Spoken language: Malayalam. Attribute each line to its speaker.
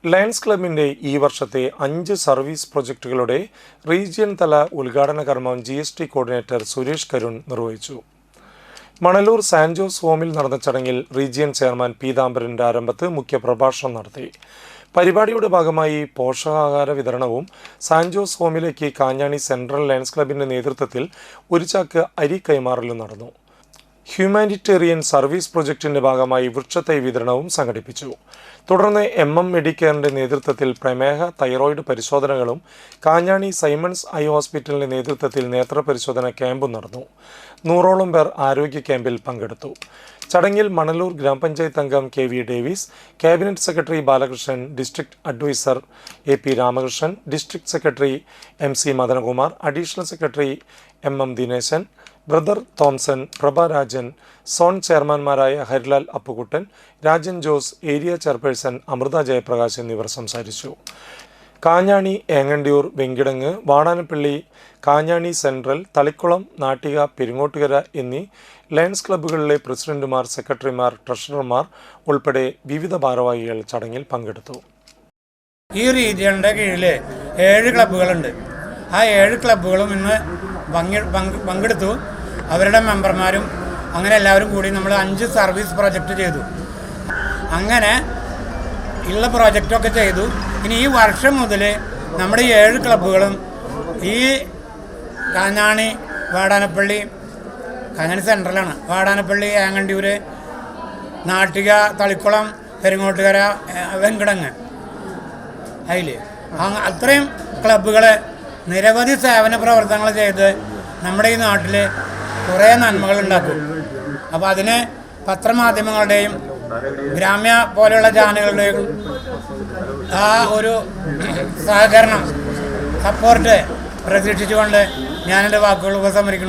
Speaker 1: ലയൺസ് ക്ലബിൻ്റെ ഈ വർഷത്തെ 5 സർവീസ് പ്രൊജക്റ്റുകളുടെ റീജിയൻ തല ഉദ്ഘാടന കർമ്മം GST കോർഡിനേറ്റർ സുരേഷ് കരുൺ നിർവഹിച്ചു. മണലൂർ സാൻ ജോസ് ഹോമിൽ നടന്ന ചടങ്ങിൽ റീജിയൻ ചെയർമാൻ പീതാംബരൻ്റെ ആരംഭത്ത് മുഖ്യപ്രഭാഷണം നടത്തി. പരിപാടിയുടെ ഭാഗമായി പോഷകാഹാര വിതരണവും സാൻ ജോസ് ഹോമിലേക്ക് കാഞ്ഞാണി സെൻട്രൽ ലയൺസ് ക്ലബിൻ്റെ നേതൃത്വത്തിൽ ഒരു ചാക്ക് അരി കൈമാറലും നടന്നു. ഹ്യൂമാനിറ്റേറിയൻ സർവീസ് പ്രൊജക്ടിന്റെ ഭാഗമായി വൃക്ഷത്തൈ വിതരണവും സംഘടിപ്പിച്ചു. തുടർന്ന് മെഡിക്കെയറിന്റെ നേതൃത്വത്തിൽ പ്രമേഹ തൈറോയിഡ് പരിശോധനകളും കാഞ്ഞാണി സൈമൺസ് ഐ ഹോസ്പിറ്റലിന്റെ നേതൃത്വത്തിൽ നേത്രപരിശോധന ക്യാമ്പും നടന്നു. 100ഓളം പേർ ആരോഗ്യ ക്യാമ്പിൽ പങ്കെടുത്തു. ചടങ്ങിൽ മണലൂർ ഗ്രാമപഞ്ചായത്ത് അംഗം KV Davis, cabinet secretary Balakrishnan, district adviser AP Ramakrishnan, district secretary MC Madanakumar, additional secretary MM Dineshan, brother Thomson, Prabharajan, zone ചെയർമാൻമാരായ ഹരിലാൽ അപ്പുകുട്ടൻ, രാജൻ ജോസ്, ഏരിയ ചെയർപേഴ്സൺ അമൃത ജയപ്രകാശ് എന്നിവർ സംസാരിച്ചു. കാഞ്ഞാണി, ഏങ്ങണ്ടിയൂർ, വെങ്കിടങ്ങ്, വാടാനപ്പള്ളി, കാഞ്ഞാണി സെൻട്രൽ, തളിക്കുളം, നാട്ടിക, പെരിങ്ങോട്ടുകര എന്നീ ലയൺസ് ക്ലബ്ബുകളിലെ പ്രസിഡന്റുമാർ, സെക്രട്ടറിമാർ, ട്രഷറർമാർ ഉൾപ്പെടെ വിവിധ ഭാരവാഹികൾ ചടങ്ങിൽ പങ്കെടുത്തു.
Speaker 2: ഈ റീജിയണിൻ്റെ കീഴിൽ 7 ക്ലബ്ബുകളുണ്ട്. ആ 7 ക്ലബ്ബുകളും ഇന്ന് പങ്കെടുത്തു. അവരുടെ മെമ്പർമാരും അങ്ങനെ എല്ലാവരും കൂടി നമ്മൾ 5 സർവീസ് പ്രോജക്റ്റ് ചെയ്തു. അങ്ങനെ ഉള്ള പ്രോജക്റ്റൊക്കെ ചെയ്തു. ഇനി ഈ വർഷം മുതൽ നമ്മുടെ 7 ക്ലബ്ബുകളും ഈ കാഞ്ഞാണി, വാടാനപ്പള്ളി, കാഞ്ഞാണി സെൻട്രലാണ്, വാടാനപ്പള്ളി, ഏങ്ങണ്ടിയൂര്, നാട്ടിക, തളിക്കുളം, പെരിങ്ങോട്ടുകര, വെങ്കിടങ്ങ്, അതിൽ അത്രയും ക്ലബ്ബുകൾ നിരവധി സേവന പ്രവർത്തനങ്ങൾ ചെയ്ത് നമ്മുടെ ഈ നാട്ടിൽ കുറേ നന്മകൾ ഉണ്ടാക്കും. അപ്പോൾ അതിന് പത്രമാധ്യമങ്ങളുടെയും ഗ്രാമ്യ പോലെയുള്ള ചാനലുകളുടെയും ആ ഒരു സഹകരണം, സപ്പോർട്ട് പ്രതീക്ഷിച്ചുകൊണ്ട് ഞാനെൻ്റെ വാക്കുകൾ ഉപസംഹരിക്കുന്നു.